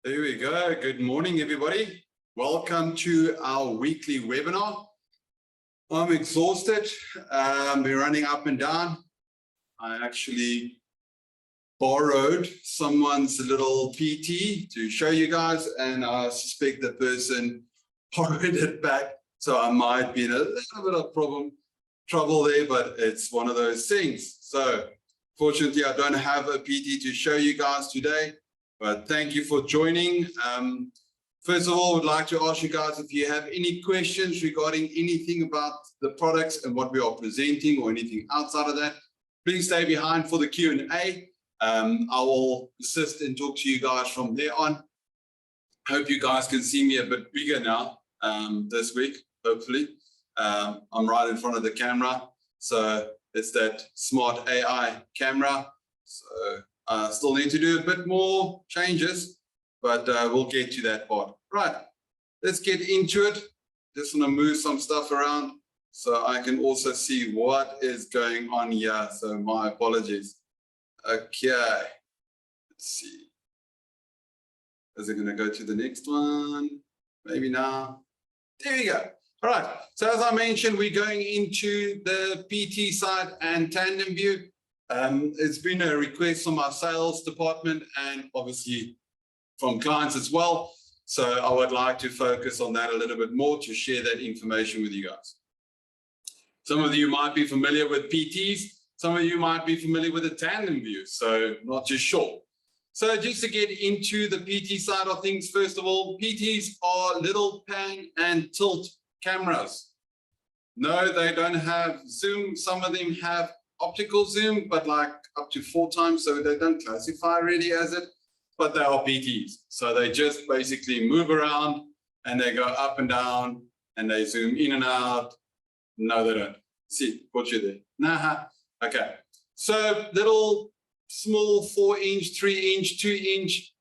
There we go. Good morning, everybody. Welcome to our weekly webinar. I'm exhausted. We're running up and down. I actually borrowed someone's little PT to show you guys, and I suspect the person borrowed it back. So I might be in a little bit of trouble there, but it's one of those things. So fortunately, I don't have a PT to show you guys today. But thank you for joining. First of all, I would like to ask you guys if you have any questions regarding anything about the products and what we are presenting or anything outside of that, please stay behind for the Q&A. I will assist and talk to you guys from there on. Hope you guys can see me a bit bigger now this week, hopefully. I'm right in front of the camera. So it's that smart AI camera. So I still need to do a bit more changes, but we'll get to that part. Right, let's get into it. Just want to move some stuff around so I can also see what is going on here. So my apologies. Okay, let's see. Is it going to go to the next one? Maybe now. There we go. All right, so as I mentioned, we're going into the PT side and TandemVu. It's been a request from our sales department and obviously from clients as well. So I would like to focus on that a little bit more to share that information with you guys. Some of you might be familiar with PTs. Some of you might be familiar with the TandemVu, so not too sure. So just to get into the PT side of things, first of all, PTs are little pan and tilt cameras. No, they don't have zoom. Some of them have optical zoom, but like up to 4 times, so they don't classify really as it, but they are PTs. So they just basically move around and they go up and down and they zoom in and out. No, they don't. See, got you there. Nah. Okay. So little small 4-inch, 3-inch, 2-inch.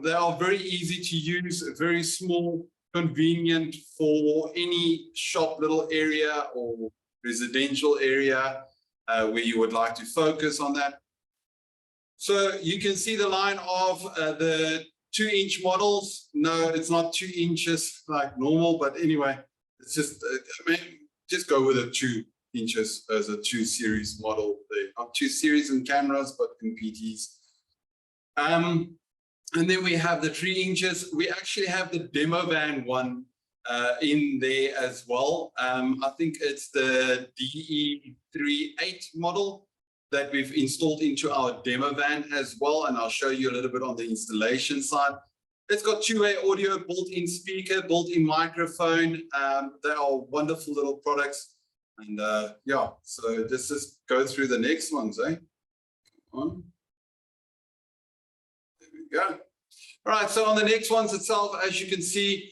They are very easy to use, very small, convenient for any shop little area or residential area where you would like to focus on that. So you can see the line of the 2-inch models. No, it's not 2 inches like normal, but anyway, it's just, I mean, just go with a 2 inches as a 2 series model. There are 2 series in cameras, but in PTs. And then we have the 3 inches. We actually have the demo van one in there as well. I think it's the DE38 model that we've installed into our demo van as well. And I'll show you a little bit on the installation side. It's got 2-way audio, built-in speaker, built-in microphone. They are wonderful little products. And yeah, so let's just go through the next ones, eh? Come on. There we go. All right, so on the next ones itself, as you can see,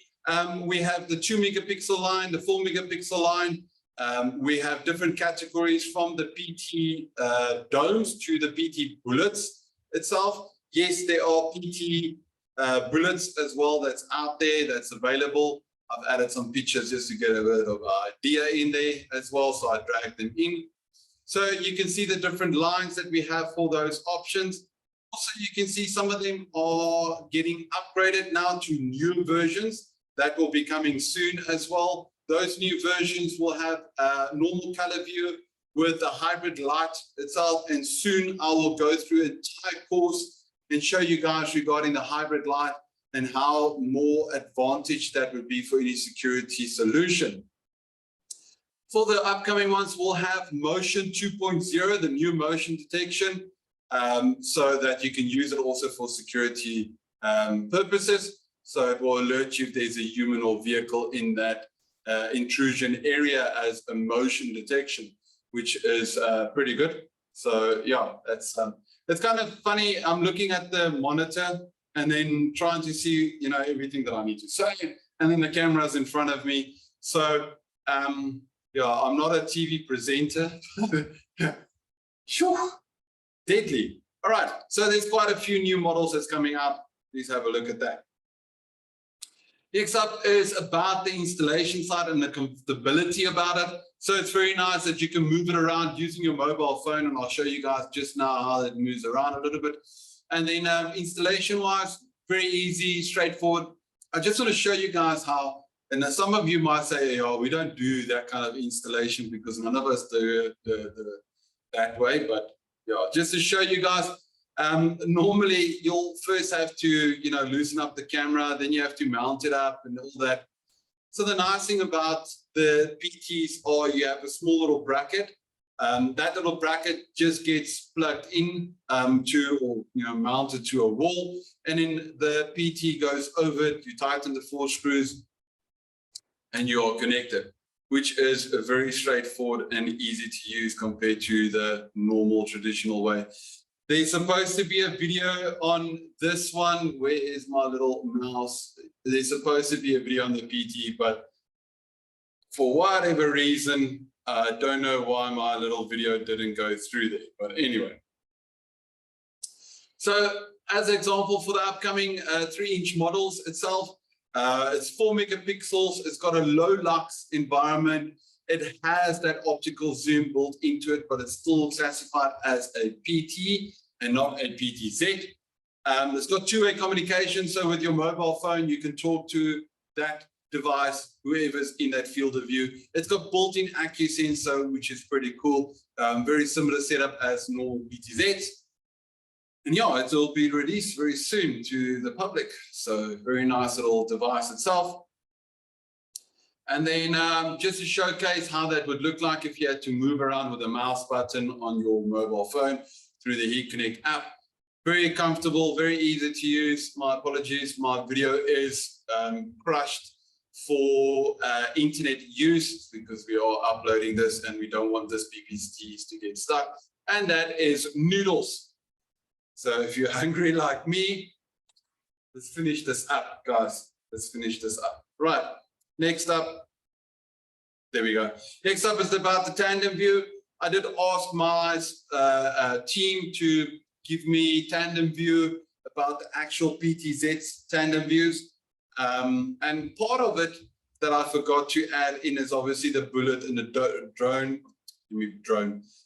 we have the 2 megapixel line, the 4 megapixel line. We have different categories from the PT domes to the PT bullets itself. Yes, there are PT bullets as well that's out there, that's available. I've added some pictures just to get a bit of idea in there as well, so I dragged them in. So you can see the different lines that we have for those options. Also, you can see some of them are getting upgraded now to new versions that will be coming soon as well. Those new versions will have normal color view with the hybrid light itself. And soon I will go through an entire course and show you guys regarding the hybrid light and how more advantage that would be for any security solution. For the upcoming ones, we'll have motion 2.0, the new motion detection, so that you can use it also for security purposes. So it will alert you if there's a human or vehicle in that intrusion area as a motion detection, which is pretty good. So yeah, that's it's kind of funny. I'm looking at the monitor and then trying to see, you know, everything that I need to say, and then the camera's in front of me. So yeah, I'm not a TV presenter. Sure. Deadly. All right, so there's quite a few new models that's coming out. Please have a look at that. Next up is about the installation side and the comfortability about it. So it's very nice that you can move it around using your mobile phone, and I'll show you guys just now how it moves around a little bit. And then installation wise, very easy, straightforward. I just want to show you guys how, and some of you might say, oh, we don't do that kind of installation because none of us do that way, but yeah, just to show you guys, normally you'll first have to, you know, loosen up the camera, then you have to mount it up and all that. So the nice thing about the PTs are you have a small little bracket. That little bracket just gets plugged in to, or you know, mounted to a wall, and then the PT goes over it. You tighten the 4 screws, and you are connected, which is very straightforward and easy to use compared to the normal traditional way. There's supposed to be a video on this one. Where is my little mouse? There's supposed to be a video on the PT, but for whatever reason, I don't know why my little video didn't go through there, but anyway. So as an example for the upcoming 3-inch models itself, it's 4 megapixels. It's got a low lux environment. It has that optical zoom built into it, but it's still classified as a PT and not a PTZ. It's got 2-way communication. So with your mobile phone, you can talk to that device, whoever's in that field of view. It's got built-in AccuSensor, which is pretty cool. Very similar setup as normal PTZs. And yeah, it will be released very soon to the public. So very nice little device itself. And then just to showcase how that would look like if you had to move around with a mouse button on your mobile phone through the HeatConnect app. Very comfortable, very easy to use. My apologies, my video is crushed for internet use because we are uploading this and we don't want this PPTs to get stuck. And that is noodles. So if you're hungry like me, let's finish this up, guys. Let's finish this up. Right, next up, there we go. Next up is about the TandemVu. I did ask my team to give me TandemVu about the actual PTZ TandemVus. And part of it that I forgot to add in is obviously the bullet and the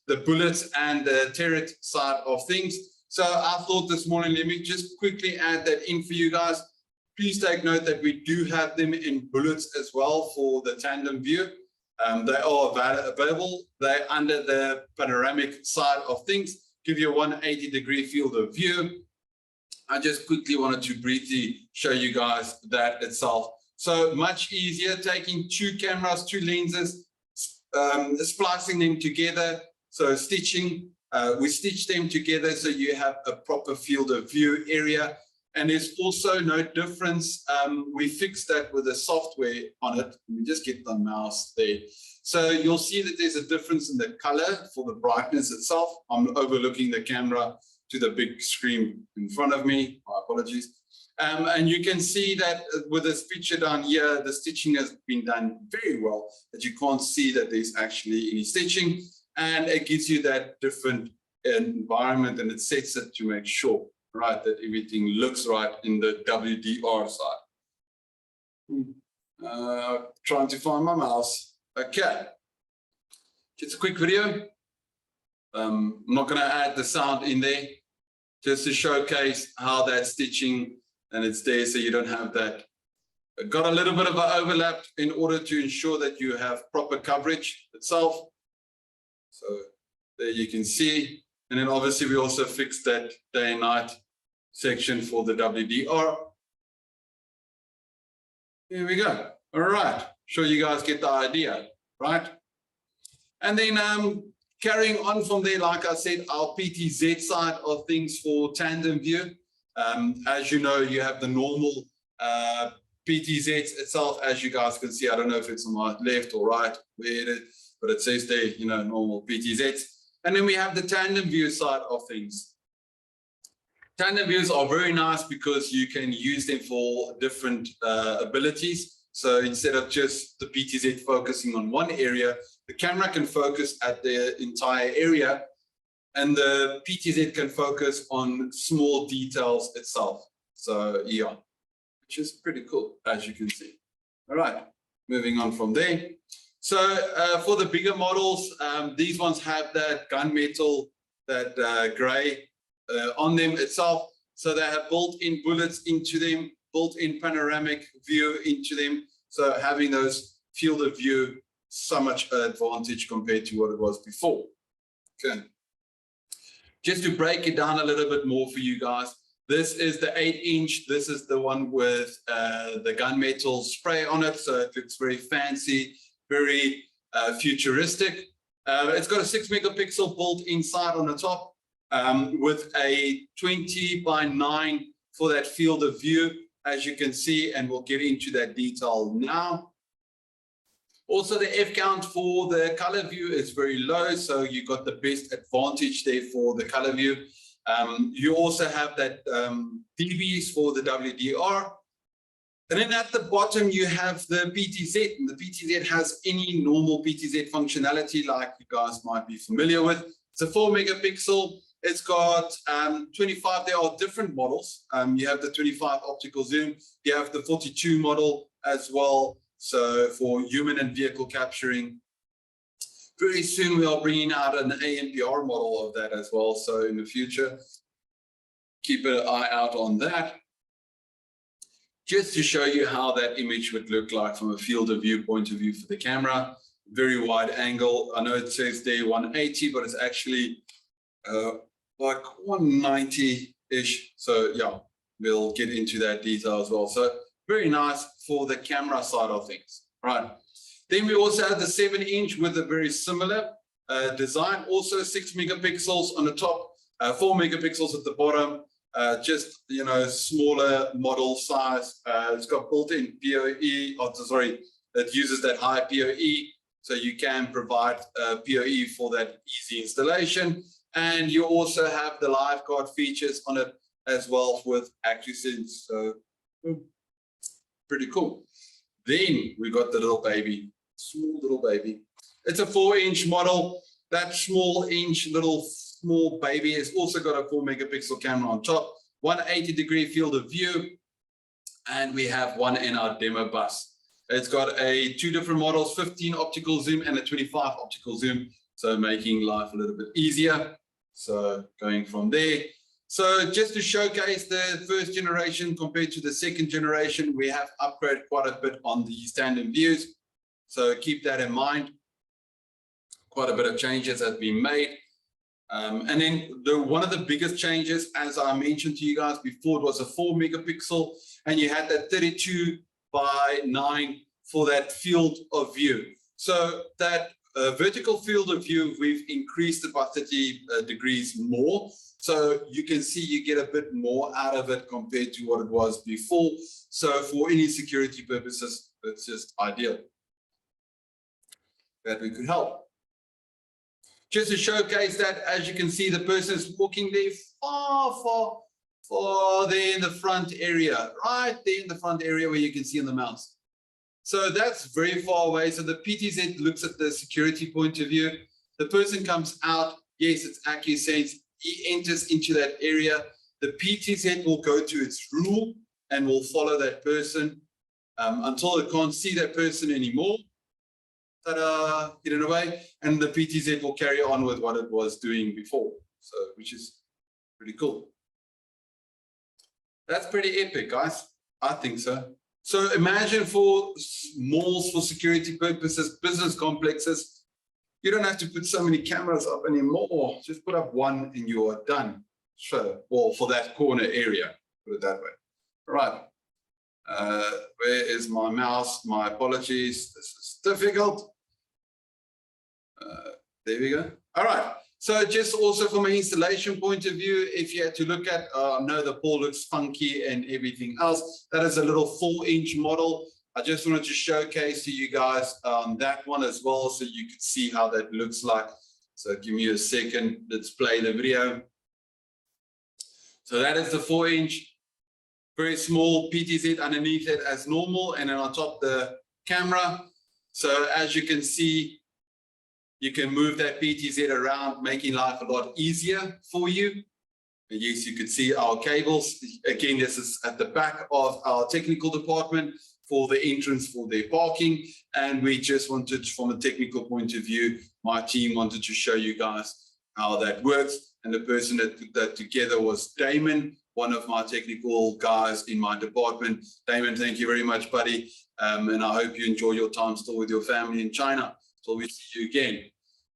the bullets and the turret side of things. So I thought this morning, let me just quickly add that in for you guys. Please take note that we do have them in bullets as well for the TandemVu. They are available. They're under the panoramic side of things, give you a 180-degree field of view. I just quickly wanted to briefly show you guys that itself. So much easier, taking 2 cameras, 2 lenses, splicing them together. So stitching, we stitch them together so you have a proper field of view area. And there's also no difference. We fixed that with the software on it. Let me just get the mouse there. So you'll see that there's a difference in the color for the brightness itself. I'm overlooking the camera to the big screen in front of me. My apologies. And you can see that with this picture down here, the stitching has been done very well, that you can't see that there's actually any stitching. And it gives you that different environment, and it sets it to make sure, right, that everything looks right in the WDR side. Trying to find my mouse. Okay. Just a quick video. I'm not going to add the sound in there, just to showcase how that stitching, and it's there so you don't have that. Got a little bit of an overlap in order to ensure that you have proper coverage itself. So there you can see. And then obviously we also fixed that day and night section for the WDR. Here we go. All right. Sure you guys get the idea, right? And then carrying on from there, like I said, our PTZ side of things for TandemVu. As you know, you have the normal PTZ itself, as you guys can see. I don't know if it's on my left or right, where it is, but it says there, you know, normal PTZs. And then we have the TandemVu side of things. TandemVus are very nice because you can use them for different abilities. So instead of just the PTZ focusing on one area, the camera can focus at the entire area, and the PTZ can focus on small details itself. So yeah, which is pretty cool, as you can see. All right, moving on from there. So for the bigger models, these ones have that gunmetal, that gray on them itself. So they have built-in bullets into them, built-in panoramic view into them. So having those field of view, so much advantage compared to what it was before. Okay. Just to break it down a little bit more for you guys, this is the 8-inch. This is the one with the gunmetal spray on it. So it looks very fancy, very futuristic. It's got a 6 megapixel built inside on the top with a 20:9 for that field of view, as you can see, and we'll get into that detail now. Also, the F count for the color view is very low, so you got the best advantage there for the color view. You also have that dBs for the WDR. And then at the bottom, you have the PTZ. And the PTZ has any normal PTZ functionality like you guys might be familiar with. It's a 4 megapixel. It's got 25. There are different models. You have the 25 optical zoom. You have the 42 model as well. So for human and vehicle capturing. Very soon, we are bringing out an ANPR model of that as well. So in the future, keep an eye out on that. Just to show you how that image would look like from a field of view point of view for the camera. Very wide angle. I know it says there 180, but it's actually like 190-ish. So yeah, we'll get into that detail as well. So very nice for the camera side of things. Right. Then we also have the 7-inch with a very similar design. Also 6 megapixels on the top, 4 megapixels at the bottom. Just, you know, smaller model size. It's got built-in PoE, it uses that high PoE, so you can provide PoE for that easy installation. And you also have the live guard features on it as well with AccuSense. So pretty cool. Then we got the little baby, small little baby. It's a 4-inch model. That small baby has also got a 4 megapixel camera on top, 180-degree field of view, and we have one in our demo bus. It's got two different models, 15 optical zoom and a 25 optical zoom, so making life a little bit easier. So going from there. So just to showcase the first generation compared to the second generation, we have upgraded quite a bit on these TandemVus. So keep that in mind. Quite a bit of changes have been made. And then one of the biggest changes, as I mentioned to you guys before, it was a 4 megapixel, and you had that 32:9 for that field of view. So that vertical field of view, we've increased it by 30 degrees more. So you can see you get a bit more out of it compared to what it was before. So for any security purposes, it's just ideal that we could help. Just to showcase that, as you can see, the person is walking there far there in the front area, right there in the front area where you can see on the mouse. So that's very far away. So the PTZ looks at the security point of view. The person comes out. Yes, it's AccuSense. He enters into that area. The PTZ will go to its rule and will follow that person until it can't see that person anymore. Ta-da, get it away, and the PTZ will carry on with what it was doing before. So, which is pretty cool. That's pretty epic, guys. I think so. So imagine for malls, for security purposes, business complexes, you don't have to put so many cameras up anymore. Just put up one and you are done. So, well, for that corner area, put it that way. All right. Where is my mouse? My apologies. This is difficult. There we go. All right. So just also from an installation point of view, if you had to look at, I know the ball looks funky and everything else. That is a little 4-inch model. I just wanted to showcase to you guys that one as well, so you could see how that looks like. So give me a second. Let's play the video. So that is the 4-inch, very small PTZ underneath it as normal, and then on top the camera. So as you can see, you can move that PTZ around, making life a lot easier for you. And yes, you can see our cables. Again, this is at the back of our technical department for the entrance for their parking. And we just wanted, from a technical point of view, my team wanted to show you guys how that works. And the person that put that together was Damon, one of my technical guys in my department. Damon, thank you very much, buddy. And I hope you enjoy your time still with your family in China. Till we see you again.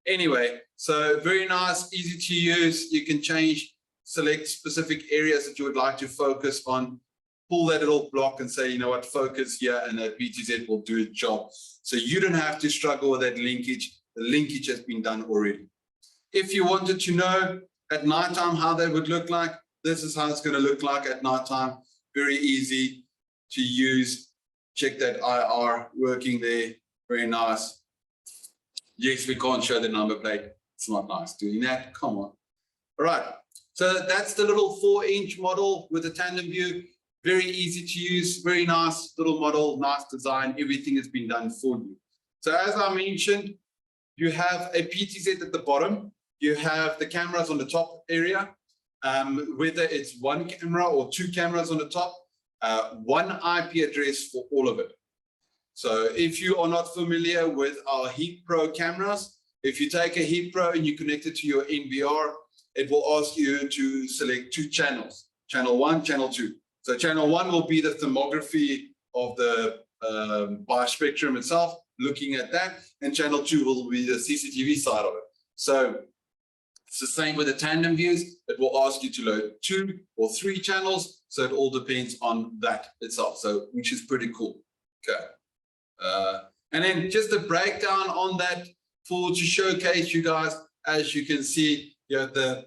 Anyway, so very nice, easy to use. You can select specific areas that you would like to focus on. Pull that little block and say, you know what, focus here, and that PTZ will do its job. So you don't have to struggle with that linkage. The linkage has been done already. If you wanted to know at nighttime how that would look like, this is how it's going to look like at nighttime. Very easy to use. Check that IR working there. Very nice. Yes, we can't show the number plate. It's not nice doing that. Come on. All right. So that's the little 4-inch model with the TandemVu. Very easy to use. Very nice little model. Nice design. Everything has been done for you. So as I mentioned, you have a PTZ at the bottom. You have the cameras on the top area. Whether it's one camera or two cameras on the top, one IP address for all of it. So if you are not familiar with our Heat Pro cameras, if you take a Heat Pro and you connect it to your NVR, it will ask you to select 2 channels, channel 1, channel 2. So channel 1 will be the thermography of the biospectrum itself, looking at that, and channel 2 will be the CCTV side of it. So it's the same with the TandemVus. It will ask you to load 2 or 3 channels. So it all depends on that itself. So, which is pretty cool. Okay. And then just a breakdown on that to showcase you guys. As you can see, you have the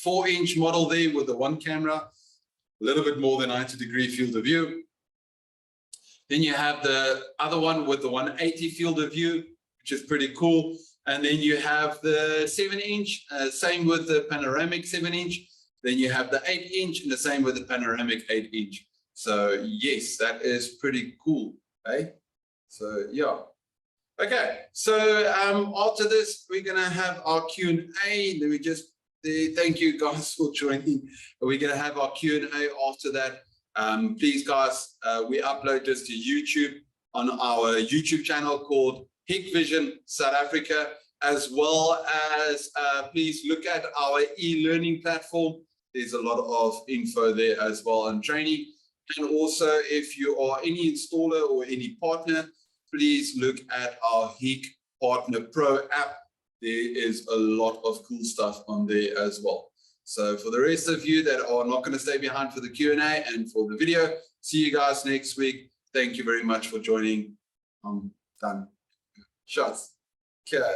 4-inch model there with the 1 camera, a little bit more than 90-degree field of view. Then you have the other one with the 180 field of view, which is pretty cool. And then you have the 7-inch, same with the panoramic 7-inch. Then you have the 8-inch and the same with the panoramic 8-inch. So yes, that is pretty cool, eh? So yeah. Okay, so after this, we're gonna have our Q&A. Let me just thank you guys for joining. We're gonna have our Q&A after that. Please guys, we upload this to YouTube on our YouTube channel called Hikvision South Africa, as well as please look at our e-learning platform. There's a lot of info there as well and training. And also, if you are any installer or any partner, please look at our Hik Partner Pro app. There is a lot of cool stuff on there as well. So for the rest of you that are not going to stay behind for the Q&A and for the video, see you guys next week. Thank you very much for joining. I'm done. Shots. Okay.